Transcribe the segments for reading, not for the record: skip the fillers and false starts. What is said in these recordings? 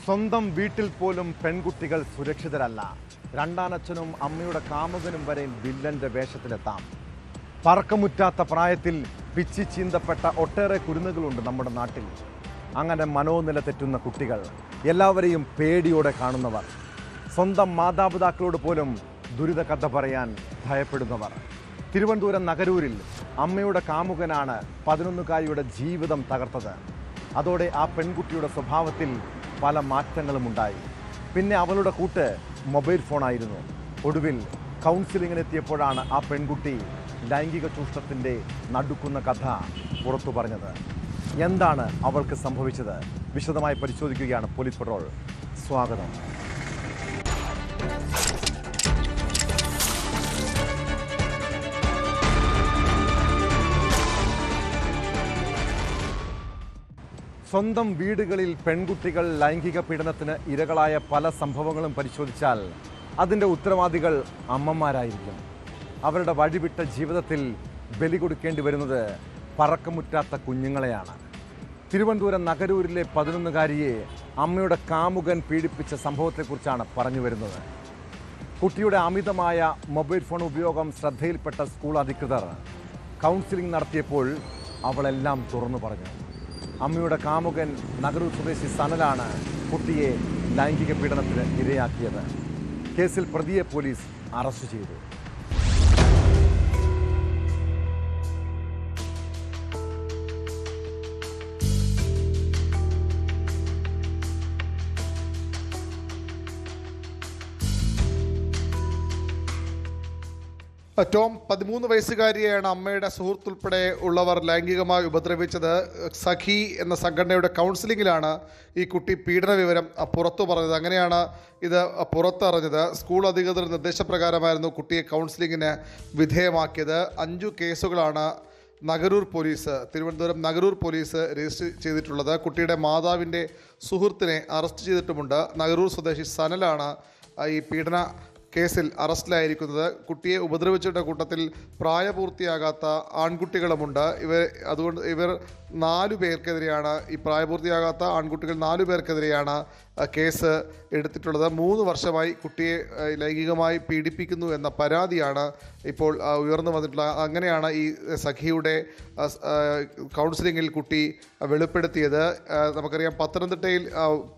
സ്വന്തം വീട്ടിൽ പോലും പെൺകുട്ടികൾ സുരക്ഷിതരല്ല. രണ്ടാനച്ഛനും അമ്മയുടെ കാമുകനും വരെ വില്ലന്റെ വേഷത്തിലെത്താം. പറക്കമുറ്റാത്ത പ്രായത്തിൽ പിച്ചി ചീന്തപ്പെട്ട ഒട്ടേറെ കുരുന്നുകളുണ്ട് നമ്മുടെ നാട്ടിൽ. അങ്ങനെ മനോനില തെറ്റുന്ന കുട്ടികൾ, എല്ലാവരെയും പേടിയോടെ കാണുന്നവർ, സ്വന്തം മാതാപിതാക്കളോട് പോലും ദുരിത കഥ പറയാൻ ഭയപ്പെടുന്നവർ. തിരുവനന്തപുരം നഗരൂരിൽ അമ്മയുടെ കാമുകനാണ് 11കാരിയുടെ ജീവിതം തകർത്തത്. അതോടെ ആ പെൺകുട്ടിയുടെ സ്വഭാവത്തിൽ പല മാറ്റങ്ങളും ഉണ്ടായി. പിന്നെ അവളുടെ കൂട്ട് മൊബൈൽ ഫോണായിരുന്നു. ഒടുവിൽ കൗൺസിലിങ്ങിനെത്തിയപ്പോഴാണ് ആ പെൺകുട്ടി ലൈംഗിക ചൂഷണത്തിൻ്റെ നടുക്കുന്ന കഥ പുറത്തു പറഞ്ഞത്. എന്താണ് അവൾക്ക് സംഭവിച്ചത്? വിശദമായി പരിശോധിക്കുകയാണ് പോലീസ് പട്രോൾ. സ്വാഗതം. സ്വന്തം വീടുകളിൽ പെൺകുട്ടികൾ ലൈംഗിക പീഡനത്തിന് ഇരകളായ പല സംഭവങ്ങളും പരിശോധിച്ചാൽ അതിൻ്റെ ഉത്തരവാദികൾ അമ്മമാരായിരിക്കും. അവരുടെ വഴിവിട്ട ജീവിതത്തിൽ ബലി കൊടുക്കേണ്ടി വരുന്നത് പറക്കമുറ്റാത്ത കുഞ്ഞുങ്ങളെയാണ്. തിരുവനന്തപുരം നഗരൂരിലെ 11കാരിയെ അമ്മയുടെ കാമുകൻ പീഡിപ്പിച്ച സംഭവത്തെക്കുറിച്ചാണ് പറഞ്ഞു വരുന്നത്. കുട്ടിയുടെ അമിതമായ മൊബൈൽ ഫോൺ ഉപയോഗം ശ്രദ്ധയിൽപ്പെട്ട സ്കൂൾ അധികൃതർ കൗൺസിലിംഗ് നടത്തിയപ്പോൾ അവളെല്ലാം തുറന്നു പറഞ്ഞു. അമ്മയുടെ കാമുകൻ നഗരൂർ സ്വദേശി സനലാണ് കുട്ടിയെ ലൈംഗിക പീഡനത്തിന് ഇരയാക്കിയത്. കേസിൽ പ്രതിയെ പോലീസ് അറസ്റ്റ് ചെയ്തു. ടോം, 13 വയസ്സുകാരിയെയാണ് അമ്മയുടെ സുഹൃത്തുൾപ്പെടെ ഉള്ളവർ ലൈംഗികമായി ഉപദ്രവിച്ചത്. സഖി എന്ന സംഘടനയുടെ കൗൺസിലിങ്ങിലാണ് ഈ കുട്ടി പീഡന വിവരം പുറത്തു പറഞ്ഞത്. അങ്ങനെയാണ് ഇത് പുറത്തറിഞ്ഞത്. സ്കൂൾ അധികൃതർ നിർദ്ദേശപ്രകാരമായിരുന്നു കുട്ടിയെ കൗൺസിലിങ്ങിന് വിധേയമാക്കിയത്. 5 കേസുകളാണ് തിരുവനന്തപുരം നഗരൂർ പോലീസ് രജിസ്റ്റർ ചെയ്തിട്ടുള്ളത്. കുട്ടിയുടെ മാതാവിൻ്റെ സുഹൃത്തിനെ അറസ്റ്റ് ചെയ്തിട്ടുമുണ്ട്. നഗരൂർ സ്വദേശി സനലാണ് ഈ പീഡന കേസിൽ അറസ്റ്റിലായിരിക്കുന്നത്. കുട്ടിയെ ഉപദ്രവിച്ചിട്ട കൂട്ടത്തിൽ പ്രായപൂർത്തിയാകാത്ത ആൺകുട്ടികളുമുണ്ട്. ഇവർ 4 പേർക്കെതിരെയാണ്, ഈ പ്രായപൂർത്തിയാകാത്ത ആൺകുട്ടികൾ 4 പേർക്കെതിരെയാണ് കേസ് എടുത്തിട്ടുള്ളത്. 3 വർഷമായി കുട്ടിയെ ലൈംഗികമായി പീഡിപ്പിക്കുന്നു എന്ന പരാതിയാണ് ഇപ്പോൾ ഉയർന്നു വന്നിട്ടുള്ളത്. അങ്ങനെയാണ് ഈ സഖിയുടെ കൗൺസിലിങ്ങിൽ കുട്ടി വെളിപ്പെടുത്തിയത്. നമുക്കറിയാം, പത്തനംതിട്ടയിൽ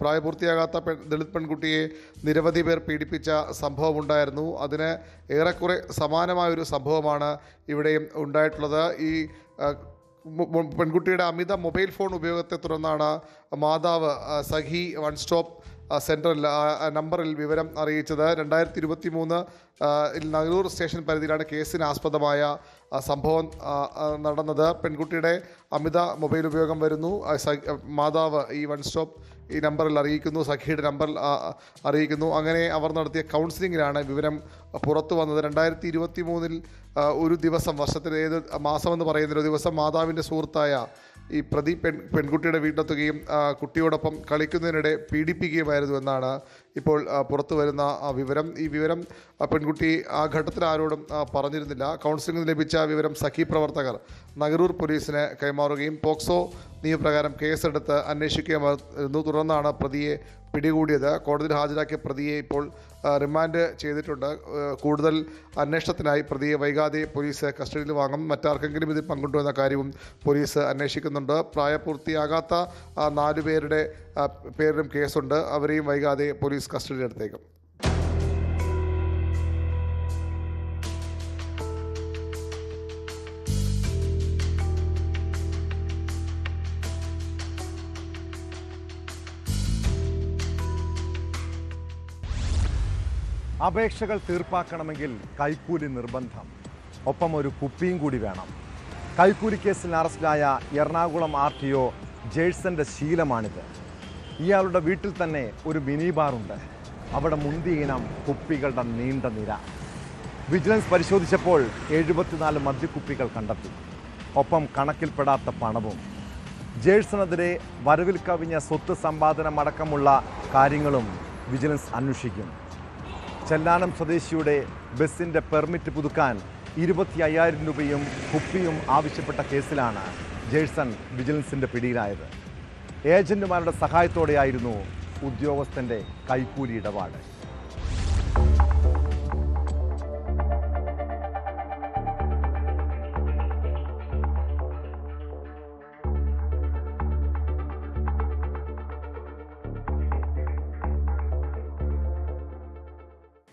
പ്രായപൂർത്തിയാകാത്ത ദളിത് പെൺകുട്ടിയെ നിരവധി പേർ പീഡിപ്പിച്ച സംഭവമുണ്ടായിരുന്നു. അതിന് ഏറെക്കുറെ സമാനമായൊരു സംഭവമാണ് ഇവിടെയും ഉണ്ടായിട്ടുള്ളത്. ഈ പെൺകുട്ടിയുടെ അമിത മൊബൈൽ ഫോൺ ഉപയോഗത്തെ തുടർന്നാണ് മാതാവ് സഖി വൺ സ്റ്റോപ്പ് സെൻറ്ററിൽ നമ്പറിൽ വിവരം അറിയിച്ചത്. 2023 നഗരൂർ സ്റ്റേഷൻ പരിധിയിലാണ് കേസിന് ആസ്പദമായ സംഭവം നടന്നത്. പെൺകുട്ടിയുടെ അമിത മൊബൈൽ ഉപയോഗം വരുന്നു. മാതാവ് ഈ വൺ സ്റ്റോപ്പ് ഈ നമ്പറിൽ അറിയിക്കുന്നു, സഖിയുടെ നമ്പറിൽ അറിയിക്കുന്നു. അങ്ങനെ അവർ നടത്തിയ കൗൺസിലിങ്ങിലാണ് വിവരം പുറത്തു വന്നത്. 2023 ഒരു ദിവസം, വർഷത്തിൽ ഏത് മാസമെന്ന് പറയുന്നൊരു ദിവസം, മാതാവിൻ്റെ സുഹൃത്തായ ഈ പ്രതി പെൺകുട്ടിയുടെ വീട്ടിലെത്തുകയും കുട്ടിയോടൊപ്പം കളിക്കുന്നതിനിടെ പീഡിപ്പിക്കുകയുമായിരുന്നു എന്നാണ് ഇപ്പോൾ പുറത്തു വരുന്ന വിവരം. ഈ വിവരം പെൺകുട്ടി ആ ഘട്ടത്തിൽ ആരോടും പറഞ്ഞിരുന്നില്ല. കൗൺസിലിംഗ് ലഭിച്ച വിവരം സഖി പ്രവർത്തകർ നഗരൂർ പോലീസിന് കൈമാറുകയും പോക്സോ നിയമപ്രകാരം കേസെടുത്ത് അന്വേഷിക്കുകയായിരുന്നു. തുടർന്നാണ് പ്രതിയെ പിടികൂടിയത്. കോടതിയിൽ ഹാജരാക്കിയ പ്രതിയെ ഇപ്പോൾ റിമാൻഡ് ചെയ്തിട്ടുണ്ട്. കൂടുതൽ അന്വേഷണത്തിനായി പ്രതിയെ വൈകാതെ പോലീസ് കസ്റ്റഡിയിൽ വാങ്ങും. മറ്റാർക്കെങ്കിലും ഇതിൽ പങ്കുണ്ടോ എന്ന കാര്യവും പോലീസ് അന്വേഷിക്കുന്നുണ്ട്. പ്രായപൂർത്തിയാകാത്ത 4 പേരുടെ പേരിലും കേസുണ്ട്. അവരെയും വൈകാതെ പോലീസ് കസ്റ്റഡിയിലെടുത്തേക്കും. അപേക്ഷകൾ തീർപ്പാക്കണമെങ്കിൽ കൈക്കൂലി നിർബന്ധം, ഒപ്പം ഒരു കുപ്പിയും കൂടി വേണം. കൈക്കൂലി കേസിൽ അറസ്റ്റിലായ എറണാകുളം RTO ജേഴ്സന്റെ ശീലമാണിത്. ഇയാളുടെ വീട്ടിൽ തന്നെ ഒരു മിനി ബാറുണ്ട്. അവിടെ മുന്തിയ ഇനം കുപ്പികളുടെ നീണ്ട നിര. വിജിലൻസ് പരിശോധിച്ചപ്പോൾ 74 മദ്യക്കുപ്പികൾ കണ്ടെത്തി, ഒപ്പം കണക്കിൽപ്പെടാത്ത പണവും. ജേഴ്സനെതിരെ വരവിൽ കവിഞ്ഞ സ്വത്ത് സമ്പാദനമടക്കമുള്ള കാര്യങ്ങളും വിജിലൻസ് അന്വേഷിക്കും. ചെല്ലാനം സ്വദേശിയുടെ ബസ്സിൻ്റെ പെർമിറ്റ് പുതുക്കാൻ 25,000 രൂപയും കുപ്പിയും ആവശ്യപ്പെട്ട കേസിലാണ് ജേഴ്സൺ വിജിലൻസിൻ്റെ പിടിയിലായത്. ഏജന്റുമാരുടെ സഹായത്തോടെയായിരുന്നു ഉദ്യോഗസ്ഥന്റെ കൈക്കൂലി ഇടപാട്.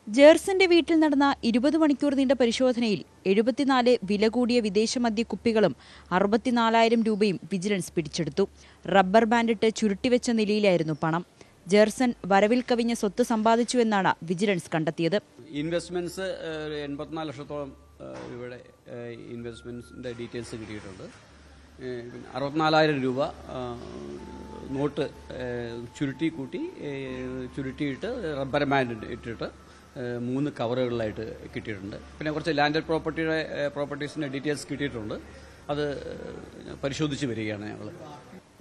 ജേർസന്റെ വീട്ടിൽ നടന്ന 20 മണിക്കൂർ നീണ്ട പരിശോധനയിൽ 74 വില കൂടിയ വിദേശ മദ്യ കുപ്പികളും 64,000 രൂപയും വിജിലൻസ് പിടിച്ചെടുത്തു. റബ്ബർ ബാൻഡിട്ട് ചുരുട്ടിവെച്ച നിലയിലായിരുന്നു പണം. ജേർസൺ വരവിൽ കവിഞ്ഞ സ്വത്ത് സമ്പാദിച്ചുവെന്നാണ് വിജിലൻസ് കണ്ടെത്തിയത്. ഇൻവെസ്റ്റ്മെന്റ്സ് 84 ലക്ഷത്തോളം രൂപയുടെ ഇൻവെസ്റ്റ്മെന്റ്സിന്റെ ഡീറ്റെയിൽസ് കിട്ടിയിട്ടുണ്ട്. 64,000 രൂപ നോട്ട് ചുരുട്ടിയിട്ട് റബ്ബർ ബാൻഡ് ഇട്ടിട്ട് 3 കവറുകളിലായിട്ട് കിട്ടിയിട്ടുണ്ട്. പിന്നെ കുറച്ച് ലാൻഡ് പ്രോപ്പർട്ടീസിന്റെ ഡീറ്റെയിൽസ് കിട്ടിയിട്ടുണ്ട്. അത് പരിശോധിച്ച് വരികയാണ് ഞങ്ങൾ.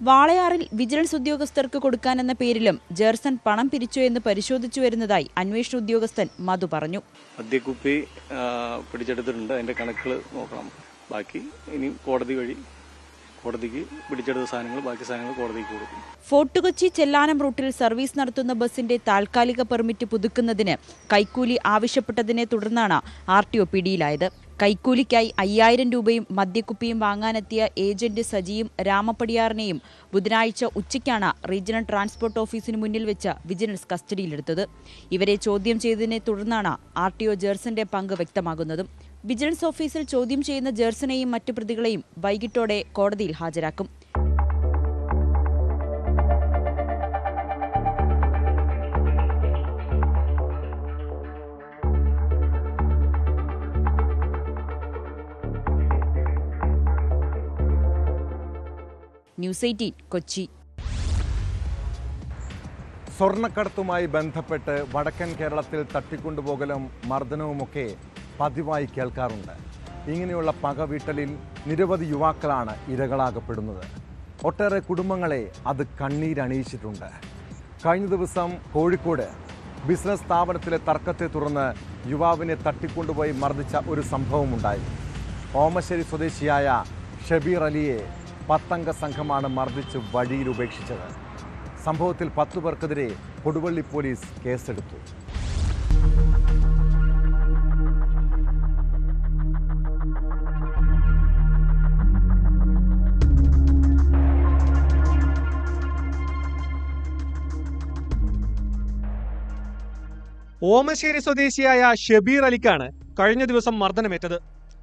വാളയാറിൽ വിജിലൻസ് ഉദ്യോഗസ്ഥർക്ക് കൊടുക്കാനെന്ന പേരിലും ജേർസൺ പണം പിരിച്ചോ എന്ന് പരിശോധിച്ചു വരുന്നതായി അന്വേഷണ ഉദ്യോഗസ്ഥൻ മധു പറഞ്ഞു. മദ്യക്കുപ്പി പിടിച്ചെടുത്തിട്ടുണ്ട്. അതിന്റെ കണക്കുകൾ നോക്കണം. ബാക്കി ഇനി കോടതിക്ക് പിടിച്ചെടുത്ത സാധനങ്ങൾ, ബാക്കി സാധനങ്ങൾ കോടതിക്ക് കൊടുക്കും. ഫോർട്ട് കൊച്ചി ചെല്ലാനം റൂട്ടിൽ സർവീസ് നടത്തുന്ന ബസിന്റെ താൽക്കാലിക പെർമിറ്റ് പുതുക്കുന്നതിന് കൈക്കൂലി ആവശ്യപ്പെട്ടതിനെ തുടർന്നാണ് RTO പിടിയിലായത്. കൈക്കൂലിക്കായി 5,000 രൂപയും മദ്യക്കുപ്പിയും വാങ്ങാനെത്തിയ ഏജന്റ് സജിയും രാമപ്പടിയാറിനെയും ബുധനാഴ്ച ഉച്ചയ്ക്കാണ് റീജിയണൽ ട്രാൻസ്പോർട്ട് ഓഫീസിന് മുന്നിൽ വെച്ച് വിജിലൻസ് കസ്റ്റഡിയിലെടുത്തത്. ഇവരെ ചോദ്യം ചെയ്തതിനെ തുടർന്നാണ് RTO ജേർസന്റെ പങ്ക് വ്യക്തമാകുന്നതും. വിജിലൻസ് ഓഫീസിൽ ചോദ്യം ചെയ്യുന്ന ജേർസനെയും മറ്റു പ്രതികളെയും വൈകിട്ടോടെ കോടതിയിൽ ഹാജരാക്കും. ന്യൂസ് 18 കൊച്ചി. സ്വർണ്ണക്കടത്തുമായി ബന്ധപ്പെട്ട് വടക്കൻ കേരളത്തിൽ തട്ടിക്കൊണ്ടുപോകലും മർദ്ദനവുമൊക്കെ പതിവായി കേൾക്കാറുണ്ട്. ഇങ്ങനെയുള്ള പകവീട്ടലിൽ നിരവധി യുവാക്കളാണ് ഇരകളാകപ്പെടുന്നത്. ഒട്ടേറെ കുടുംബങ്ങളെ അത് കണ്ണീരണിയിച്ചിട്ടുണ്ട്. കഴിഞ്ഞ ദിവസം കോഴിക്കോട് ബിസിനസ് സ്ഥാപനത്തിലെ തർക്കത്തെ തുടർന്ന് യുവാവിനെ തട്ടിക്കൊണ്ടുപോയി മർദ്ദിച്ച ഒരു സംഭവമുണ്ടായി. ഓമശ്ശേരി സ്വദേശിയായ ഷബീർ അലിയെ 10 അംഗ സംഘമാണ് മർദ്ദിച്ച് വഴിയിൽ ഉപേക്ഷിച്ചത്. സംഭവത്തിൽ 10 പേർക്കെതിരെ കൊടുവള്ളി പോലീസ് കേസെടുത്തു. ഓമശ്ശേരി സ്വദേശിയായ ഷബീർ അലിക്കാണ് കഴിഞ്ഞ ദിവസം മർദ്ദനമേറ്റത്.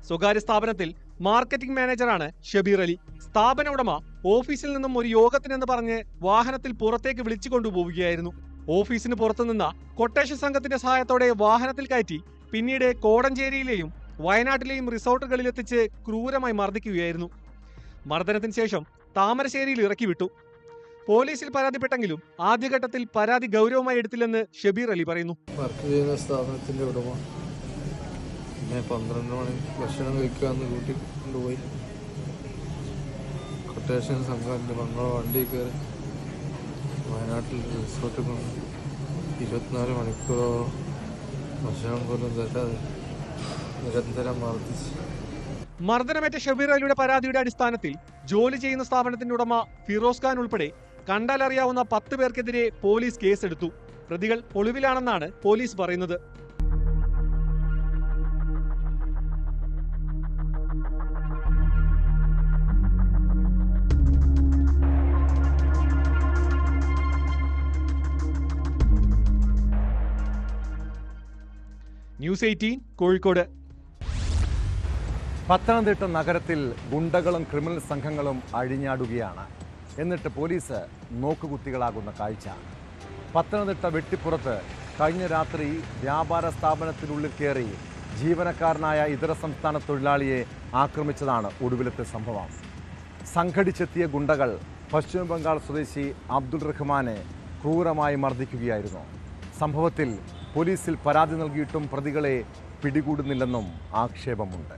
സ്വകാര്യ സ്ഥാപനത്തിൽ മാർക്കറ്റിംഗ് മാനേജറാണ് ഷബീർ അലി. സ്ഥാപന ഉടമ ഓഫീസിൽ നിന്നും ഒരു യോഗത്തിനെന്ന് പറഞ്ഞ് വാഹനത്തിൽ പുറത്തേക്ക് വിളിച്ചു കൊണ്ടുപോവുകയായിരുന്നു. ഓഫീസിന് പുറത്തുനിന്ന കൊട്ടേഷൻ സംഘത്തിന്റെ സഹായത്തോടെ വാഹനത്തിൽ കയറ്റി പിന്നീട് കോടഞ്ചേരിയിലെയും വയനാട്ടിലെയും റിസോർട്ടുകളിലെത്തിച്ച് ക്രൂരമായി മർദ്ദിക്കുകയായിരുന്നു. മർദ്ദനത്തിന് ശേഷം താമരശ്ശേരിയിൽ ഇറക്കി വിട്ടു. പോലീസിൽ പരാതിപ്പെട്ടെങ്കിലും ആദ്യഘട്ടത്തിൽ പരാതി ഗൗരവമായി എടുത്തില്ലെന്ന് ഷബീർ അലി പറയുന്നു. വർക്ക് ചെയ്യുന്ന സ്ഥാപനത്തിന്റെ ഉടമ 12 മണി ഭക്ഷണം കഴിക്കാന്ന് കൂട്ടി കൊണ്ടുപോയി കൊട്ടേഷൻ സംഘത്തിന്റെ മംഗള വണ്ടി കയറി വയനാട്ടിൽ റിസോർട്ടിൽ കൊണ്ട് 24 മണിക്കൂറോളം ഭക്ഷണം പോലും തരാതെ നിരന്തരം മർദ്ദിച്ചു. മർദ്ദനമേറ്റ ഷബീർ അലിയുടെ പരാതിയുടെ അടിസ്ഥാനത്തിൽ ജോലി ചെയ്യുന്ന സ്ഥാപനത്തിന്റെ ഉടമ ഫിറോസ് ഖാൻ ഉൾപ്പെടെ കണ്ടാലറിയാവുന്ന 10 പേർക്കെതിരെ പോലീസ് കേസെടുത്തു. പ്രതികൾ ഒളിവിലാണെന്നാണ് പോലീസ് പറയുന്നത്. ന്യൂസ് 18 കോഴിക്കോട്. പത്തനംതിട്ട നഗരത്തിൽ ഗുണ്ടകളും ക്രിമിനൽ സംഘങ്ങളും അഴിഞ്ഞാടുകയാണ്. എന്നിട്ട് പോലീസ് നോക്കുകുത്തികളാകുന്ന കാഴ്ച. പത്തനംതിട്ട വെട്ടിപ്പുറത്ത് കഴിഞ്ഞ രാത്രി വ്യാപാര സ്ഥാപനത്തിനുള്ളിൽ കയറി ജീവനക്കാരനായ ഇതര സംസ്ഥാന തൊഴിലാളിയെ ആക്രമിച്ചതാണ് ഒടുവിലത്തെ സംഭവം. സംഘടിച്ചെത്തിയ ഗുണ്ടകൾ പശ്ചിമ ബംഗാൾ സ്വദേശി അബ്ദുൾ റഹ്മാനെ ക്രൂരമായി മർദ്ദിക്കുകയായിരുന്നു. സംഭവത്തിൽ പോലീസിൽ പരാതി നൽകിയിട്ടും പ്രതികളെ പിടികൂടുന്നില്ലെന്നും ആക്ഷേപമുണ്ട്.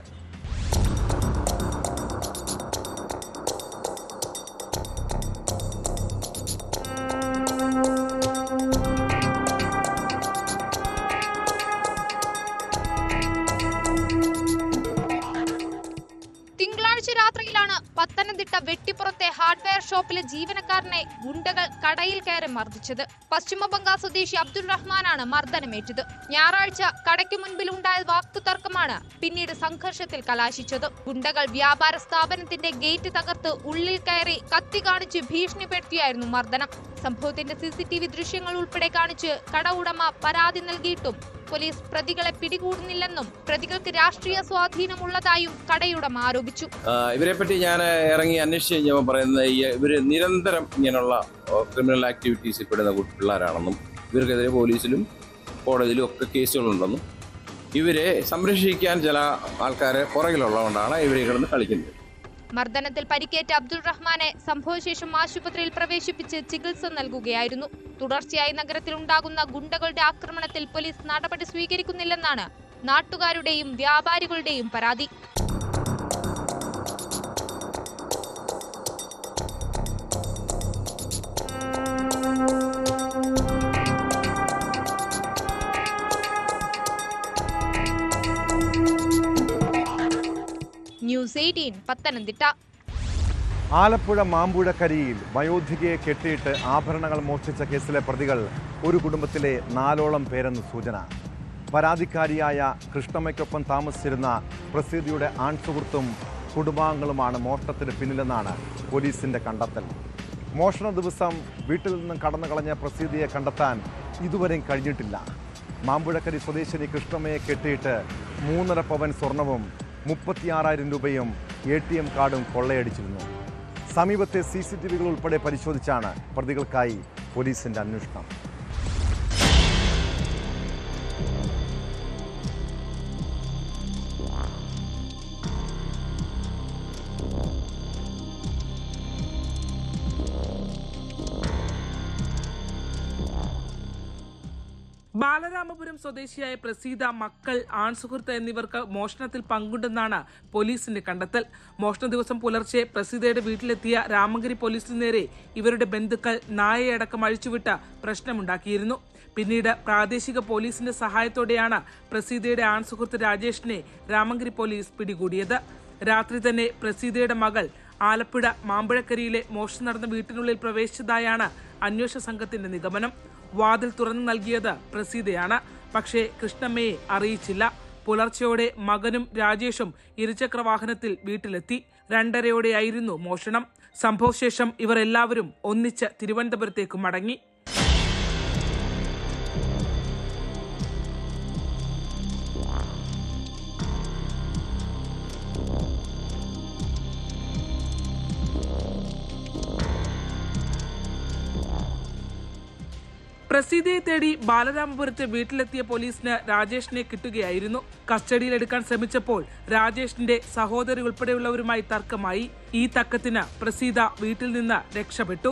തിങ്കളാഴ്ച ഞായറാഴ്ച രാത്രിയിലാണ് പത്തനംതിട്ട വെട്ടിപ്പുറത്തെ ഹാർഡ്വെയർ ഷോപ്പിലെ ജീവനക്കാരനെ ഗുണ്ടകൾ കടയിൽ കയറി മർദ്ദിച്ചത്. പശ്ചിമബംഗാൾ സ്വദേശി അബ്ദുൾ റഹ്മാനാണ് മർദ്ദനമേറ്റത്. ഞായറാഴ്ച കടയ്ക്ക് മുൻപിൽ ഉണ്ടായ വാക്കുതർക്കമാണ് പിന്നീട് സംഘർഷത്തിൽ കലാശിച്ചത്. ഗുണ്ടകൾ വ്യാപാര സ്ഥാപനത്തിന്റെ ഗേറ്റ് തകർത്ത് ഉള്ളിൽ കയറി കത്തി കാണിച്ച് ഭീഷണിപ്പെടുത്തിയായിരുന്നു മർദ്ദനം. സംഭവത്തിന്റെ CCTV ദൃശ്യങ്ങൾ ഉൾപ്പെടെ കാണിച്ച് കട ഉടമ പരാതി നൽകിയിട്ടും പോലീസ് പ്രതികളെ പിടികൂടുന്നില്ലെന്നും പ്രതികൾക്ക് രാഷ്ട്രീയ സ്വാധീനമുള്ളതായും കടയുടമ ആരോപിച്ചു. ഇവരെ പറ്റി ഞാൻ ഇറങ്ങി അന്വേഷിച്ച് കഴിഞ്ഞപ്പോൾ പറയുന്നത് ഇവര് നിരന്തരം ഇങ്ങനെയുള്ള ക്രിമിനൽ ആക്ടിവിറ്റീസിൽ പെടുന്ന പിള്ളേരാണെന്നും ഇവർക്കെതിരെ പോലീസിലും കോടതിയിലും ഒക്കെ കേസുകളുണ്ടെന്നും ഇവരെ സംരക്ഷിക്കാൻ ചില ആൾക്കാരെ പുറകിലുള്ളതുകൊണ്ടാണ് ഇവരെ കിടന്ന് കളിക്കുന്നത്. മർദ്ദനത്തിൽ പരിക്കേറ്റ അബ്ദുൾ റഹ്മാനെ സംഭവശേഷം ആശുപത്രിയിൽ പ്രവേശിപ്പിച്ച് ചികിത്സ നൽകുകയായിരുന്നു. തുടർച്ചയായി നഗരത്തിൽ ഉണ്ടാകുന്ന ഗുണ്ടകളുടെ ആക്രമണത്തിൽ പോലീസ് നടപടി സ്വീകരിക്കുന്നില്ലെന്നാണ് നാട്ടുകാരുടെയും വ്യാപാരികളുടെയും പരാതി. ന്യൂസ് 18 പത്തനംതിട്ട. ആലപ്പുഴ മാമ്പുഴക്കരിയിൽ വയോധികയെ കെട്ടിയിട്ട് ആഭരണങ്ങൾ മോഷ്ടിച്ച കേസിലെ പ്രതികൾ ഒരു കുടുംബത്തിലെ 4ഓളം പേരെന്ന് സൂചന. പരാതിക്കാരിയായ കൃഷ്ണമ്മയ്ക്കൊപ്പം താമസിച്ചിരുന്ന പ്രസീതയുടെ ആൺസുഹൃത്തും കുടുംബാംഗങ്ങളുമാണ് മോഷണത്തിന് പിന്നിലെന്നാണ് പോലീസിന്റെ കണ്ടെത്തൽ. മോഷണ ദിവസം വീട്ടിൽ നിന്നും കടന്നു കളഞ്ഞ പ്രസീതയെ കണ്ടെത്താൻ ഇതുവരെയും കഴിഞ്ഞിട്ടില്ല. മാമ്പുഴക്കരി സ്വദേശിനി കൃഷ്ണമ്മയെ കെട്ടിയിട്ട് 3.5 പവൻ സ്വർണവും 36,000 രൂപയും ATM കാർഡും കൊള്ളയടിച്ചിരുന്നു. സമീപത്തെ CCTVകൾ ഉൾപ്പെടെ പരിശോധിച്ചാണ് പ്രതികൾക്കായി പോലീസിന്റെ അന്വേഷണം. ബാലരാമപുരം സ്വദേശിയായ പ്രസീത, മക്കൾ, ആൺസുഹൃത്ത് എന്നിവർക്ക് മോഷണത്തിൽ പങ്കുണ്ടെന്നാണ് പോലീസിന്റെ കണ്ടെത്തൽ. മോഷണ ദിവസം പുലർച്ചെ പ്രസീതയുടെ വീട്ടിലെത്തിയ രാമങ്കരി പോലീസിന് നേരെ ഇവരുടെ ബന്ധുക്കൾ നായയടക്കം അഴിച്ചുവിട്ട പ്രശ്നമുണ്ടാക്കിയിരുന്നു. പിന്നീട് പ്രാദേശിക പോലീസിന്റെ സഹായത്തോടെയാണ് പ്രസീതയുടെ ആൺസുഹൃത്ത് രാജേഷിനെ രാമങ്കരി പോലീസ് പിടികൂടിയത്. രാത്രി തന്നെ പ്രസീതയുടെ മകൾ ആലപ്പുഴ മാമ്പഴക്കരിയിലെ മോഷണം നടന്ന വീട്ടിനുള്ളിൽ പ്രവേശിച്ചതായാണ് അന്വേഷണ സംഘത്തിന്റെ നിഗമനം. വാതിൽ തുറന്നു നൽകിയത് പ്രസീതയാണ്. പക്ഷേ കൃഷ്ണമ്മയെ അറിയിച്ചില്ല. പുലർച്ചയോടെ മകനും രാജേഷും ഇരുചക്ര വാഹനത്തിൽ വീട്ടിലെത്തി. 2:30 മോഷണം. സംഭവശേഷം ഇവർ എല്ലാവരും ഒന്നിച്ച് തിരുവനന്തപുരത്തേക്ക് മടങ്ങി. പ്രസീതയെ തേടി ബാലരാമപുരത്തെ വീട്ടിലെത്തിയ പോലീസിന് രാജേഷിനെ കിട്ടുകയായിരുന്നു. കസ്റ്റഡിയിലെടുക്കാൻ ശ്രമിച്ചപ്പോൾ രാജേഷിന്റെ സഹോദരി ഉൾപ്പെടെയുള്ളവരുമായി തർക്കമായി. ഈ തർക്കത്തിന് പ്രസീത വീട്ടിൽ നിന്ന് രക്ഷപ്പെട്ടു.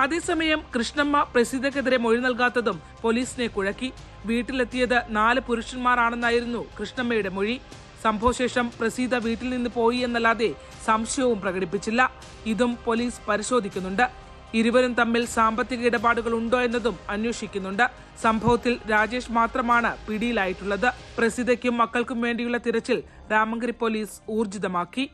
അതേസമയം കൃഷ്ണമ്മ പ്രസീതക്കെതിരെ മൊഴി നൽകാത്തതും പോലീസിനെ കുഴക്കി. വീട്ടിലെത്തിയത് 4 പുരുഷന്മാരാണെന്നായിരുന്നു കൃഷ്ണമ്മയുടെ മൊഴി. സംഭവശേഷം പ്രസീത വീട്ടിൽ നിന്ന് പോയി എന്നല്ലാതെ സംശയവും പ്രകടിപ്പിച്ചില്ല. ഇതും പോലീസ് പരിശോധിക്കുന്നുണ്ട്. ഇരുവരും തമ്മിൽ സാമ്പത്തിക ഇടപാടുകൾ ഉണ്ടോ എന്നതും അന്വേഷിക്കുന്നുണ്ട്. സംഭവത്തിൽ രാജേഷ് മാത്രമാണ് പിടിയിലായിട്ടുള്ളത്. പ്രസീതയ്ക്കും മക്കൾക്കും വേണ്ടിയുള്ള തിരച്ചിൽ രാമങ്കരി പോലീസ് ഊർജിതമാക്കി.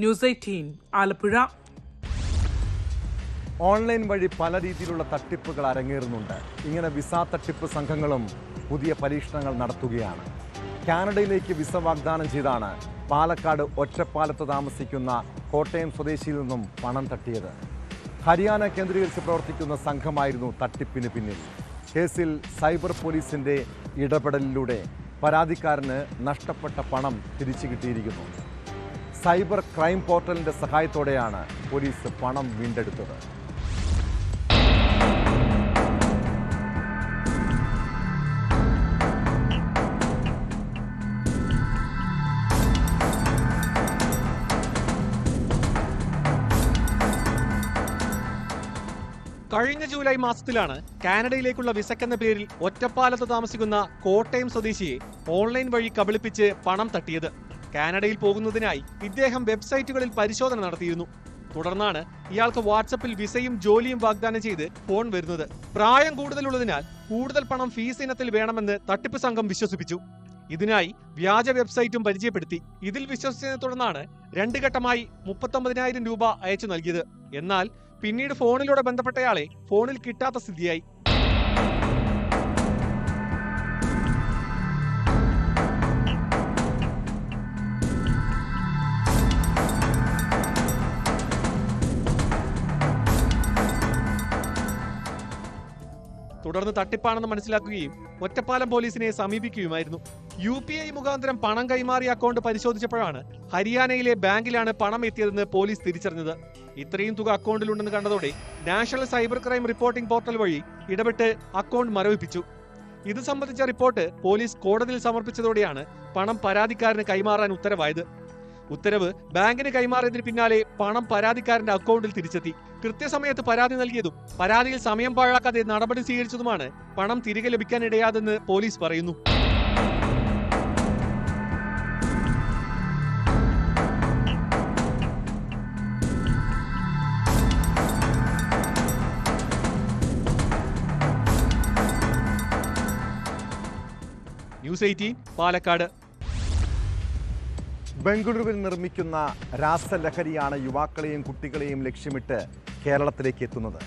ന്യൂസ് 18 ആലപ്പുഴ. ഓൺലൈൻ വഴി പല രീതിയിലുള്ള തട്ടിപ്പുകൾ അരങ്ങേറുന്നുണ്ട്. ഇങ്ങനെ വിസ തട്ടിപ്പ് സംഘങ്ങളും പുതിയ പരീക്ഷണങ്ങൾ നടത്തുകയാണ്. കാനഡയിലേക്ക് വിസ വാഗ്ദാനം ചെയ്താണ് പാലക്കാട് ഒറ്റപ്പാലത്ത് താമസിക്കുന്ന കോട്ടയം സ്വദേശിയിൽ നിന്നും പണം തട്ടിയത്. ഹരിയാന കേന്ദ്രീകരിച്ച് പ്രവർത്തിക്കുന്ന സംഘമായിരുന്നു തട്ടിപ്പിന് പിന്നിൽ. കേസിൽ സൈബർ പോലീസിന്റെ ഇടപെടലിലൂടെ പരാതിക്കാരന് നഷ്ടപ്പെട്ട പണം തിരിച്ചു കിട്ടിയിരിക്കുന്നു. സൈബർ ക്രൈം പോർട്ടലിന്റെ സഹായത്തോടെയാണ് പോലീസ് പണം വീണ്ടെടുത്തത്. കഴിഞ്ഞ ജൂലൈ മാസത്തിലാണ് കാനഡയിലേക്കുള്ള വിസക്കെന്ന പേരിൽ ഒറ്റപ്പാലത്ത് താമസിക്കുന്ന കോട്ടയം സ്വദേശിയെ ഓൺലൈൻ വഴി കബളിപ്പിച്ച് പണം തട്ടിയത്. കാനഡയിൽ പോകുന്നതിനായി ഇദ്ദേഹം വെബ്സൈറ്റുകളിൽ പരിശോധന നടത്തിയിരുന്നു. തുടർന്നാണ് ഇയാൾക്ക് വാട്സപ്പിൽ വിസയും ജോലിയും വാഗ്ദാനം ചെയ്ത് ഫോൺ വരുന്നത്. പ്രായം കൂടുതലുള്ളതിനാൽ കൂടുതൽ പണം ഫീസ് ഇനത്തിൽ വേണമെന്ന് തട്ടിപ്പ് സംഘം വിശ്വസിപ്പിച്ചു. ഇതിനായി വ്യാജ വെബ്സൈറ്റും പരിചയപ്പെടുത്തി. ഇതിൽ വിശ്വസിച്ചതിനെ തുടർന്നാണ് 2 ഘട്ടമായി 39,000 രൂപ അയച്ചു നൽകിയത്. എന്നാൽ പിന്നീട് ഫോണിലൂടെ ബന്ധപ്പെട്ടയാളെ ഫോണിൽ കിട്ടാത്ത സ്ഥിതിയായി. തുടർന്ന് തട്ടിപ്പാണെന്ന് മനസ്സിലാക്കുകയും ഒറ്റപ്പാലം പോലീസിനെ സമീപിക്കുകയുമായിരുന്നു. UPI മുഖാന്തരം പണം കൈമാറിയ അക്കൗണ്ട് പരിശോധിച്ചപ്പോഴാണ് ഹരിയാനയിലെ ബാങ്കിലാണ് പണം എത്തിയതെന്ന് പോലീസ് തിരിച്ചറിഞ്ഞത്. ഇത്രയും തുക അക്കൗണ്ടിലുണ്ടെന്ന് കണ്ടതോടെ national cyber crime reporting portal വഴി ഇടപെട്ട് അക്കൗണ്ട് മരവിപ്പിച്ചു. ഇത് സംബന്ധിച്ച റിപ്പോർട്ട് പോലീസ് കോടതിയിൽ സമർപ്പിച്ചതോടെയാണ് പണം പരാതിക്കാരന് കൈമാറാൻ ഉത്തരവായത്. ഉത്തരവ് ബാങ്കിന് കൈമാറിയതിന് പിന്നാലെ പണം പരാതിക്കാരന്റെ അക്കൗണ്ടിൽ തിരിച്ചെത്തി. കൃത്യസമയത്ത് പരാതി നൽകിയതും പരാതിയിൽ സമയം പാഴാക്കാതെ നടപടി സ്വീകരിച്ചതുമാണ് പണം തിരികെ ലഭിക്കാനിടയാതെന്ന് പോലീസ് പറയുന്നു. ന്യൂസ് 18 പാലക്കാട്. ബംഗളൂരുവിൽ നിർമ്മിക്കുന്ന രാസലഹരിയാണ് യുവാക്കളെയും കുട്ടികളെയും ലക്ഷ്യമിട്ട് കേരളത്തിലേക്ക് എത്തുന്നത്.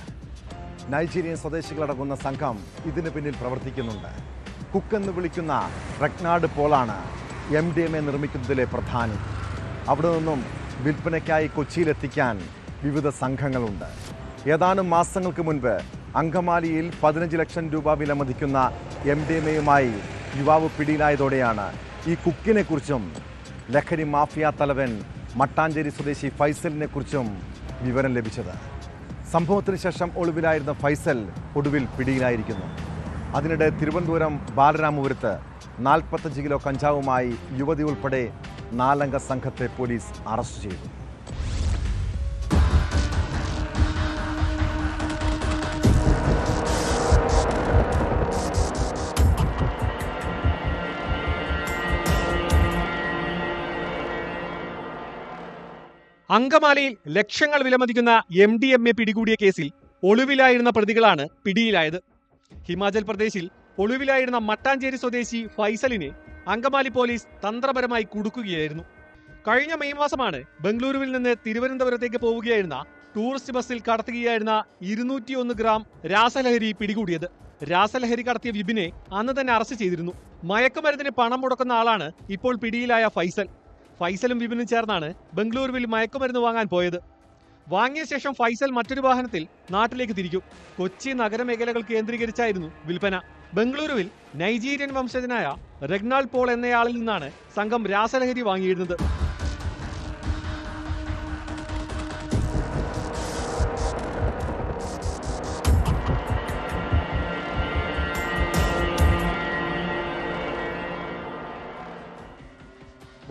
നൈജീരിയൻ സ്വദേശികളടങ്ങുന്ന സംഘം ഇതിന് പിന്നിൽ പ്രവർത്തിക്കുന്നുണ്ട്. കുക്ക് എന്ന് വിളിക്കുന്ന റെഗ്നാൾഡ് പോളാണ് MDMA നിർമ്മിക്കുന്നതിലെ പ്രധാനി. അവിടെ നിന്നും വിൽപ്പനയ്ക്കായി കൊച്ചിയിലെത്തിക്കാൻ വിവിധ സംഘങ്ങളുണ്ട്. ഏതാനും മാസങ്ങൾക്ക് മുൻപ് അങ്കമാലിയിൽ 15 ലക്ഷം രൂപ വിലമതിക്കുന്ന MDMAയുമായി യുവാവ് പിടിയിലായതോടെയാണ് ഈ കുക്കിനെ കുറിച്ചും ലഹരി മാഫിയ തലവൻ മട്ടാഞ്ചേരി സ്വദേശി ഫൈസലിനെ കുറിച്ചും വിവരം ലഭിച്ചത്. സംഭവത്തിന് ശേഷം ഒളിവിലായിരുന്ന ഫൈസൽ ഒടുവിൽ പിടിയിലായിരിക്കുന്നു. അതിനിടെ തിരുവനന്തപുരം ബാലരാമപുരത്ത് 45 കിലോ കഞ്ചാവുമായി യുവതി ഉൾപ്പെടെ 4 അംഗ സംഘത്തെ പോലീസ് അറസ്റ്റ് ചെയ്തു. അങ്കമാലിയിൽ ലക്ഷങ്ങൾ വിലമതിക്കുന്ന MDMA പിടികൂടിയ കേസിൽ ഒളിവിലായിരുന്ന പ്രതികളാണ് പിടിയിലായത്. ഹിമാചൽ പ്രദേശിൽ ഒളിവിലായിരുന്ന മട്ടാഞ്ചേരി സ്വദേശി ഫൈസലിനെ അങ്കമാലി പോലീസ് തന്ത്രപരമായി കുടുക്കുകയായിരുന്നു. കഴിഞ്ഞ മെയ് മാസമാണ് ബംഗളൂരുവിൽ നിന്ന് തിരുവനന്തപുരത്തേക്ക് പോവുകയായിരുന്ന ടൂറിസ്റ്റ് ബസ്സിൽ കടത്തുകയായിരുന്ന 201 ഗ്രാം രാസലഹരി പിടികൂടിയത്. രാസലഹരി കടത്തിയ വിപിനെ അന്ന് തന്നെ അറസ്റ്റ് ചെയ്തിരുന്നു. മയക്കുമരുന്നിന് പണം മുടക്കുന്ന ആളാണ് ഇപ്പോൾ പിടിയിലായ ഫൈസൽ. ഫൈസലും വിപിനും ചേർന്നാണ് ബംഗളൂരുവിൽ മയക്കുമരുന്ന് വാങ്ങാൻ പോയത്. വാങ്ങിയ ശേഷം ഫൈസൽ മറ്റൊരു വാഹനത്തിൽ നാട്ടിലേക്ക് തിരിക്കും. കൊച്ചി നഗരമേഖലകൾ കേന്ദ്രീകരിച്ചായിരുന്നു വിൽപ്പന. ബംഗളൂരുവിൽ നൈജീരിയൻ വംശജനായ റെഗ്നാൾഡ് പോൾ എന്നയാളിൽ നിന്നാണ് സംഘം രാസലഹരി വാങ്ങിയിരുന്നത്.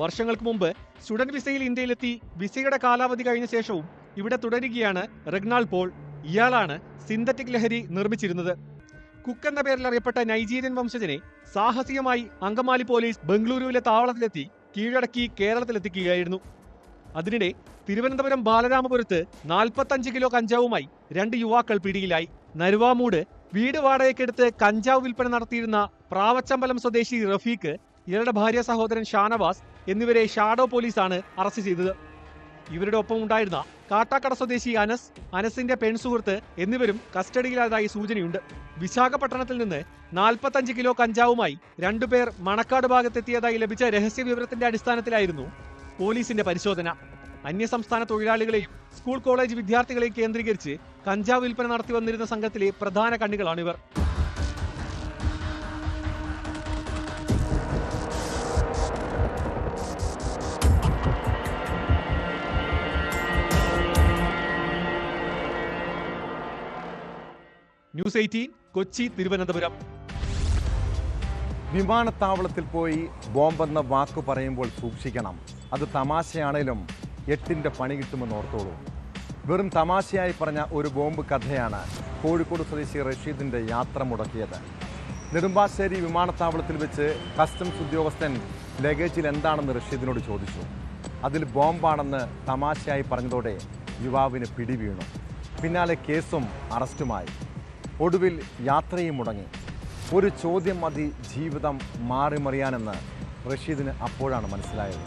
വർഷങ്ങൾക്ക് മുമ്പ് സ്റ്റുഡന്റ് വിസയിൽ ഇന്ത്യയിലെത്തി വിസയുടെ കാലാവധി കഴിഞ്ഞ ശേഷവും ഇവിടെ തുടരുകയാണ് റെഗ്നാൾഡ് പോൾ. ഇയാളാണ് സിന്തറ്റിക് ലഹരി നിർമ്മിച്ചിരുന്നത്. കുക്ക് എന്ന പേരിൽ അറിയപ്പെട്ട നൈജീരിയൻ വംശജനെ സാഹസികമായി അങ്കമാലി പോലീസ് ബംഗളൂരുവിലെ താവളത്തിലെത്തി കീഴടക്കി കേരളത്തിലെത്തിക്കുകയായിരുന്നു. അതിനിടെ തിരുവനന്തപുരം ബാലരാമപുരത്ത് 45 കിലോ കഞ്ചാവുമായി 2 യുവാക്കൾ പിടിയിലായി. നരുവാമൂട് വീട് വാടകയ്ക്കെടുത്ത് കഞ്ചാവ് വിൽപ്പന നടത്തിയിരുന്ന പ്രാവച്ചമ്പലം സ്വദേശി റഫീഖ്, ഇയാളുടെ ഭാര്യ സഹോദരൻ ഷാനവാസ് എന്നിവരെ ഷാഡോ പോലീസാണ് അറസ്റ്റ് ചെയ്തത്. ഇവരുടെ ഒപ്പം ഉണ്ടായിരുന്ന കാട്ടാക്കട സ്വദേശി അനസിന്റെ പെൺസുഹൃത്ത് എന്നിവരും കസ്റ്റഡിയിലായതായി സൂചനയുണ്ട്. വിശാഖപട്ടണത്തിൽ നിന്ന് 45 കിലോ കഞ്ചാവുമായി 2 പേർ മണക്കാട് ഭാഗത്തെത്തിയതായി ലഭിച്ച രഹസ്യ വിവരത്തിന്റെ അടിസ്ഥാനത്തിലായിരുന്നു പോലീസിന്റെ പരിശോധന. അന്യസംസ്ഥാന തൊഴിലാളികളെയും സ്കൂൾ കോളേജ് വിദ്യാർത്ഥികളെയും കേന്ദ്രീകരിച്ച് കഞ്ചാവ് വിൽപ്പന നടത്തി വന്നിരുന്ന സംഘത്തിലെ പ്രധാന കണ്ണികളാണിവർ. ന്യൂസ് 18 കൊച്ചി തിരുവനന്തപുരം. വിമാനത്താവളത്തിൽ പോയി ബോംബെന്ന വാക്ക് പറയുമ്പോൾ സൂക്ഷിക്കണം. അത് തമാശയാണേലും 8ന്റെ പണി കിട്ടുമെന്ന് ഓർത്തോളൂ. വെറും തമാശയായി പറഞ്ഞ ഒരു ബോംബ് കഥയാണ് കോഴിക്കോട് സ്വദേശി റഷീദിൻ്റെ യാത്ര മുടക്കിയത്. നെടുമ്പാശ്ശേരി വിമാനത്താവളത്തിൽ വെച്ച് കസ്റ്റംസ് ഉദ്യോഗസ്ഥൻ ലഗേജിൽ എന്താണെന്ന് റഷീദിനോട് ചോദിച്ചു. അതിൽ ബോംബാണെന്ന് തമാശയായി പറഞ്ഞതോടെ യുവാവിന് പിടിവീണു. പിന്നാലെ കേസും അറസ്റ്റുമായി. ഒടുവിൽ യാത്രയും മുടങ്ങി. ഒരു ചോദ്യം മതി ജീവിതം മാറിമറിയാനെന്ന് റഷീദിന് അപ്പോഴാണ് മനസ്സിലായത്.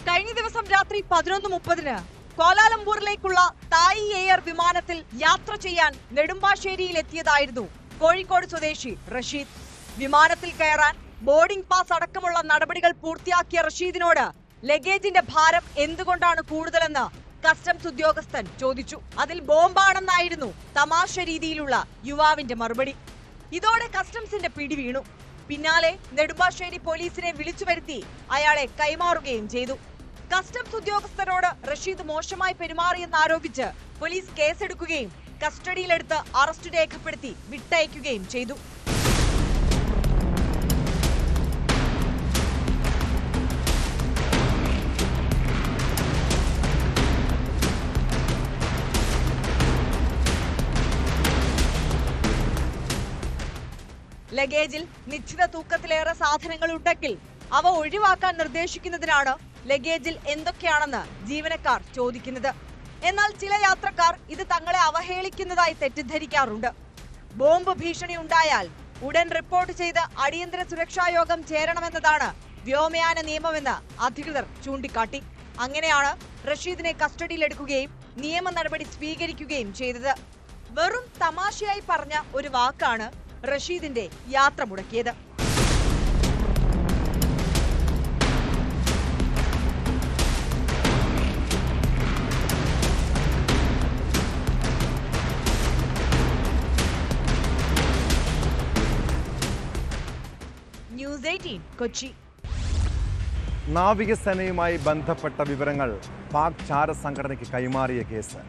കഴിഞ്ഞ ദിവസം രാത്രി 11:30 കോലാലംപൂരിലേക്കുള്ള തായ് എയർ വിമാനത്തിൽ യാത്ര ചെയ്യാൻ നെടുമ്പാശ്ശേരിയിൽ എത്തിയതായിരുന്നു കോഴിക്കോട് സ്വദേശി റഷീദ്. വിമാനത്തിൽ കയറാൻ ബോർഡിംഗ് പാസ് അടക്കമുള്ള നടപടികൾ പൂർത്തിയാക്കിയ റഷീദിനോട് ലഗേജിന്റെ ഭാരം എന്തുകൊണ്ടാണ് കൂടുതലെന്ന് കസ്റ്റംസ് ഉദ്യോഗസ്ഥൻ ചോദിച്ചു. അതിൽ ബോംബാണെന്നായിരുന്നു തമാശ രീതിയിലുള്ള യുവാവിന്റെ മറുപടി. ഇതോടെ കസ്റ്റംസിന്റെ പിടി വീണു. പിന്നാലെ നെടുമ്പാശ്ശേരി പോലീസിനെ വിളിച്ചു വരുത്തി അയാളെ കൈമാറുകയും ചെയ്തു. കസ്റ്റംസ് ഉദ്യോഗസ്ഥരോട് റഷീദ് മോശമായി പെരുമാറിയെന്നാരോപിച്ച് പോലീസ് കേസെടുക്കുകയും കസ്റ്റഡിയിലെടുത്ത് അറസ്റ്റ് രേഖപ്പെടുത്തി വിട്ടയക്കുകയും ചെയ്തു. ലഗേജിൽ നിശ്ചിത തൂക്കത്തിലേറെ സാധനങ്ങൾ ഉണ്ടെങ്കിൽ അവ ഒഴിവാക്കാൻ നിർദ്ദേശിക്കുന്നതിനാണ് ലഗേജിൽ എന്തൊക്കെയാണെന്ന് ജീവനക്കാർ ചോദിക്കുന്നത്. എന്നാൽ ചില യാത്രക്കാർ ഇത് തങ്ങളെ അവഹേളിക്കുന്നതായി തെറ്റിദ്ധരിക്കാറുണ്ട്. ബോംബ് ഭീഷണി ഉണ്ടായാൽ ഉടൻ റിപ്പോർട്ട് ചെയ്ത് അടിയന്തര സുരക്ഷാ യോഗം ചേരണമെന്നതാണ് വ്യോമയാന നിയമമെന്ന് അധികൃതർ ചൂണ്ടിക്കാട്ടി. അങ്ങനെയാണ് റഷീദിനെ കസ്റ്റഡിയിലെടുക്കുകയും നിയമ നടപടി സ്വീകരിക്കുകയും ചെയ്തത്. വെറും തമാശയായി പറഞ്ഞ ഒരു വാക്കാണ് റഷീദിന്റെ യാത്ര മുടക്കിയത്. ന്യൂസ് 18 കൊച്ചി. നാവികസേനയുമായി ബന്ധപ്പെട്ട വിവരങ്ങൾ പാക് ചാര സംഘടനയ്ക്ക് കൈമാറിയ കേസ്.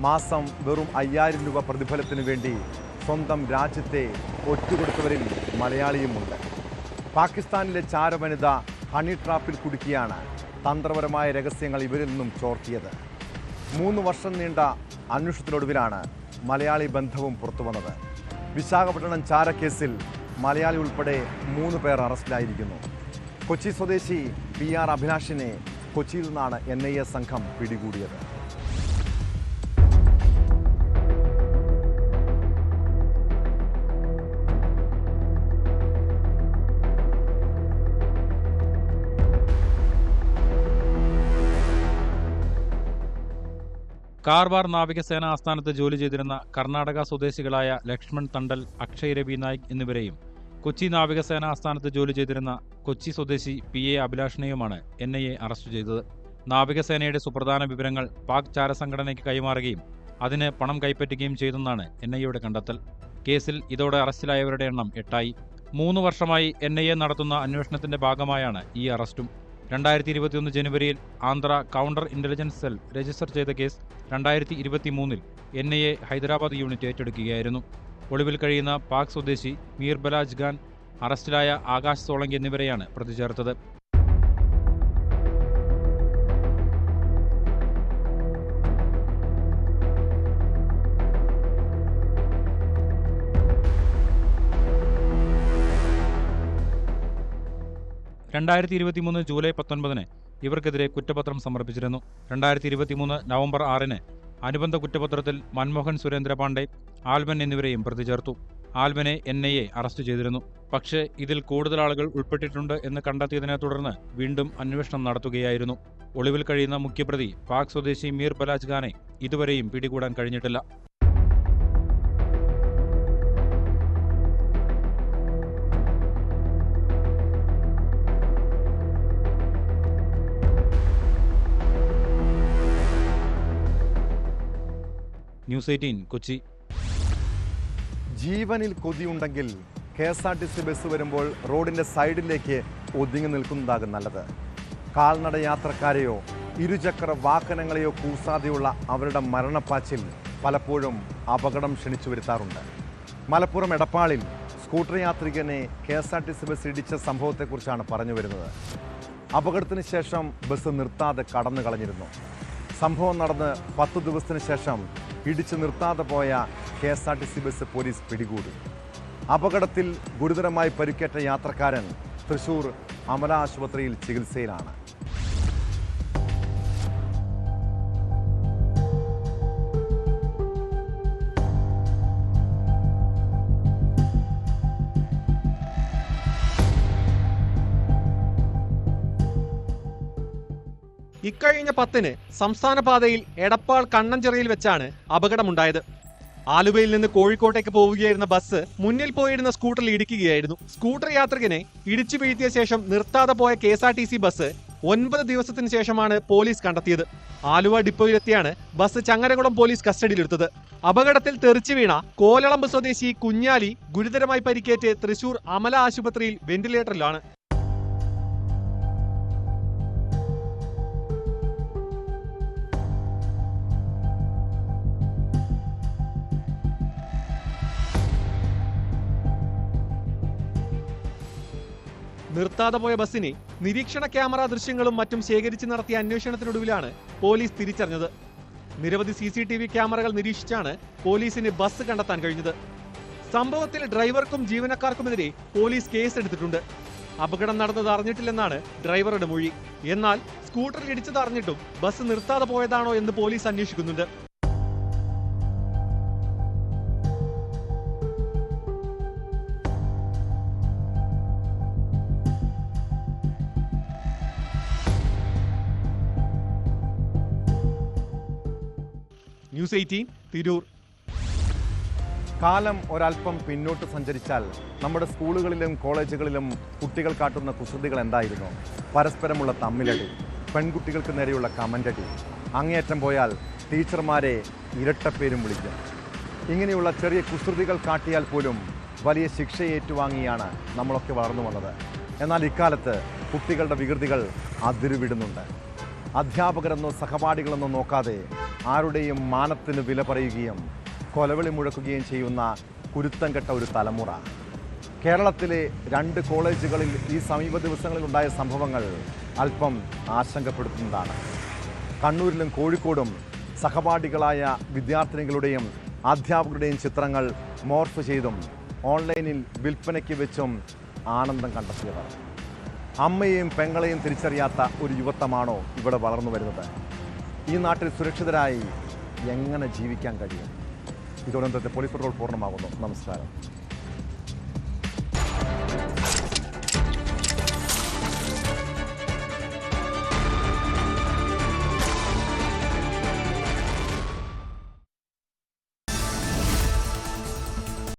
മാസം വെറും 5000 രൂപ പ്രതിഫലത്തിനു വേണ്ടി സ്വന്തം രാജ്യത്തെ ഒറ്റുകൊടുത്തവരിൽ മലയാളിയുമുണ്ട്. പാകിസ്ഥാനിലെ ചാരവനിത ഹണി ട്രാപ്പിൽ കുടുക്കിയാണ് തന്ത്രപരമായ രഹസ്യങ്ങൾ ഇവരിൽ നിന്നും ചോർത്തിയത്. 3 വർഷം നീണ്ട അന്വേഷണത്തിനൊടുവിലാണ് മലയാളി ബന്ധവും പുറത്തുവന്നത്. വിശാഖപട്ടണം ചാരക്കേസിൽ മലയാളി ഉൾപ്പെടെ 3 പേർ അറസ്റ്റിലായിരിക്കുന്നു. കൊച്ചി സ്വദേശി PR അഭിലാഷിനെ കൊച്ചിയിൽ നിന്നാണ് NIA സംഘം പിടികൂടിയത്. കാർവാർ നാവികസേന ആസ്ഥാനത്ത് ജോലി ചെയ്തിരുന്ന കർണാടക സ്വദേശികളായ ലക്ഷ്മൺ തണ്ടൽ, അക്ഷയ് രവി നായിക് എന്നിവരെയും കൊച്ചി നാവികസേന ആസ്ഥാനത്ത് ജോലി ചെയ്തിരുന്ന കൊച്ചി സ്വദേശി PA അഭിലാഷിനെയുമാണ് NIA അറസ്റ്റ് ചെയ്തത്. നാവികസേനയുടെ സുപ്രധാന വിവരങ്ങൾ പാക് ചാരസംഘടനയ്ക്ക് കൈമാറുകയും അതിന് പണം കൈപ്പറ്റുകയും ചെയ്തെന്നാണ് NIAയുടെ കണ്ടെത്തൽ. കേസിൽ ഇതോടെ അറസ്റ്റിലായവരുടെ എണ്ണം 8ആയി. 3 വർഷമായി NIA നടത്തുന്ന അന്വേഷണത്തിന്റെ ഭാഗമായാണ് ഈ അറസ്റ്റും. 2021 ജനുവരിയിൽ Andhra counter intelligence cell register ചെയ്ത കേസ് 2023 NIA ഹൈദരാബാദ് യൂണിറ്റ് ഏറ്റെടുക്കുകയായിരുന്നു. ഒളിവിൽ കഴിയുന്ന പാക് സ്വദേശി മീർ ബലാജ് ഖാൻ, അറസ്റ്റിലായ ആകാശ് സോളങ്കി എന്നിവരെയാണ് പ്രതി ചേർത്തത്. ജൂലൈ 19 ഇവർക്കെതിരെ കുറ്റപത്രം സമർപ്പിച്ചിരുന്നു. 2023 നവംബർ 6 അനുബന്ധ കുറ്റപത്രത്തിൽ മൻമോഹൻ സുരേന്ദ്ര പാണ്ഡെ, ആൽബൻ എന്നിവരെയും പ്രതി ചേർത്തു. ആൽബനെ NIA അറസ്റ്റ് ചെയ്തിരുന്നു. പക്ഷേ ഇതിൽ കൂടുതൽ ആളുകൾ ഉൾപ്പെട്ടിട്ടുണ്ട് എന്ന് കണ്ടെത്തിയതിനെ തുടർന്ന് വീണ്ടും അന്വേഷണം നടത്തുകയായിരുന്നു. ഒളിവിൽ കഴിയുന്ന മുഖ്യപ്രതി പാക് സ്വദേശി മീർ ബലാജ് ഖാനെ ഇതുവരെയും പിടികൂടാൻ കഴിഞ്ഞിട്ടില്ല. ന്യൂസ് 18 കൊച്ചി. ജീവനിൽ കൊതിയുണ്ടെങ്കിൽ KSRTC ബസ് വരുമ്പോൾ റോഡിൻ്റെ സൈഡിലേക്ക് ഒതുങ്ങി നിൽക്കുന്നതാകും നല്ലത്. കാൽനട യാത്രക്കാരെയോ ഇരുചക്ര വാഹനങ്ങളെയോ കൂസാതെയുള്ള അവരുടെ മരണപ്പാച്ചിൽ പലപ്പോഴും അപകടം ക്ഷണിച്ചു വരുത്താറുണ്ട്. മലപ്പുറം എടപ്പാളിൽ സ്കൂട്ടർ യാത്രികനെ KSRTC ബസ് ഇടിച്ച സംഭവത്തെക്കുറിച്ചാണ് പറഞ്ഞു വരുന്നത്. അപകടത്തിന് ശേഷം ബസ് നിർത്താതെ കടന്നു കളഞ്ഞിരുന്നു. സംഭവം നടന്ന് 10 ദിവസത്തിന് ശേഷം ഇടിച്ചു നിർത്താതെ പോയ KSRTC ബസ് പോലീസ് പിടികൂടി. അപകടത്തിൽ ഗുരുതരമായി പരിക്കേറ്റ യാത്രക്കാരൻ തൃശൂർ അമല ആശുപത്രിയിൽ ചികിത്സയിലാണ്. ഇക്കഴിഞ്ഞ 10-ന് സംസ്ഥാന പാതയിൽ എടപ്പാൾ കണ്ണഞ്ചിറയിൽ വെച്ചാണ് അപകടമുണ്ടായത്. ആലുവയിൽ നിന്ന് കോഴിക്കോട്ടേക്ക് പോവുകയായിരുന്ന ബസ് മുന്നിൽ പോയിരുന്ന സ്കൂട്ടറിൽ ഇടിക്കുകയായിരുന്നു. സ്കൂട്ടർ യാത്രികനെ ഇടിച്ചു വീഴ്ത്തിയ ശേഷം നിർത്താതെ പോയ KSRTC ബസ് 9 ദിവസത്തിന് ശേഷമാണ് പോലീസ് കണ്ടെത്തിയത്. ആലുവ ഡിപ്പോയിലെത്തിയാണ് ബസ് ചങ്ങരകുളം പോലീസ് കസ്റ്റഡിയിലെടുത്തത്. അപകടത്തിൽ തെറിച്ചു വീണ കോലളമ്പ് സ്വദേശി കുഞ്ഞാലി ഗുരുതരമായി പരിക്കേറ്റ് തൃശൂർ അമല ആശുപത്രിയിൽ വെന്റിലേറ്ററിലാണ്. നിർത്താതെ പോയ ബസ്സിനെ നിരീക്ഷണ ക്യാമറ ദൃശ്യങ്ങളും മറ്റും ശേഖരിച്ച് നടത്തിയ അന്വേഷണത്തിനൊടുവിലാണ് പോലീസ് തിരിച്ചറിഞ്ഞത്. നിരവധി CCTV ക്യാമറകൾ നിരീക്ഷിച്ചാണ് പോലീസിന് ബസ് കണ്ടെത്താൻ കഴിഞ്ഞത്. സംഭവത്തിൽ ഡ്രൈവർക്കും ജീവനക്കാർക്കുമെതിരെ പോലീസ് കേസെടുത്തിട്ടുണ്ട്. അപകടം നടന്നത് അറിഞ്ഞിട്ടില്ലെന്നാണ് ഡ്രൈവറുടെ മൊഴി. എന്നാൽ സ്കൂട്ടറിൽ ഇടിച്ചത് അറിഞ്ഞിട്ടും ബസ് നിർത്താതെ പോയതാണോ എന്ന് പോലീസ് അന്വേഷിക്കുന്നുണ്ട്. ന്യൂസ് 18 തിരൂർ. കാലം ഒരല്പം പിന്നോട്ട് സഞ്ചരിച്ചാൽ നമ്മുടെ സ്കൂളുകളിലും കോളേജുകളിലും കുട്ടികൾ കാട്ടുന്ന കുസൃതികൾ എന്തായിരുന്നു? പരസ്പരമുള്ള തമ്മിലടി, പെൺകുട്ടികൾക്ക് നേരെയുള്ള കമൻ്റടി, അങ്ങേയറ്റം പോയാൽ ടീച്ചർമാരെ ഇരട്ടപ്പേരും വിളിക്കും. ഇങ്ങനെയുള്ള ചെറിയ കുസൃതികൾ കാട്ടിയാൽ പോലും വലിയ ശിക്ഷ ഏറ്റുവാങ്ങിയാണ് നമ്മളൊക്കെ വളർന്നു വന്നത്. എന്നാൽ ഇക്കാലത്ത് കുട്ടികളുടെ വികൃതികൾ അതിരുവിടുന്നുണ്ട്. അധ്യാപകരെന്നോ സഹപാഠികളെന്നോ നോക്കാതെ ആരുടെയും മാനത്തിന് വില പറയുകയും കൊലവിളി മുഴക്കുകയും ചെയ്യുന്ന കുരുത്തം കെട്ട ഒരു തലമുറ. കേരളത്തിലെ 2 കോളേജുകളിൽ ഈ സമീപ ദിവസങ്ങളിലുണ്ടായ സംഭവങ്ങൾ അല്പം ആശങ്കപ്പെടുത്തുന്നതാണ്. കണ്ണൂരിലും കോഴിക്കോടും സഹപാഠികളായ വിദ്യാർത്ഥിനികളുടെയും അധ്യാപകരുടെയും ചിത്രങ്ങൾ മോർഫ് ചെയ്തും ഓൺലൈനിൽ വിൽപ്പനയ്ക്ക് വെച്ചും ആനന്ദം കണ്ടെത്തിയവർ. അമ്മയെയും പെങ്ങളെയും തിരിച്ചറിയാത്ത ഒരു യുവത്വമാണോ ഇവിടെ വളർന്നു വരുന്നത്? ഈ നാട്ടിൽ സുരക്ഷിതരായി എങ്ങനെ ജീവിക്കാൻ കഴിയും? ഇതോടെ പോലീസ് പട്രോൾ പൂർണ്ണമാകുന്നു. നമസ്കാരം.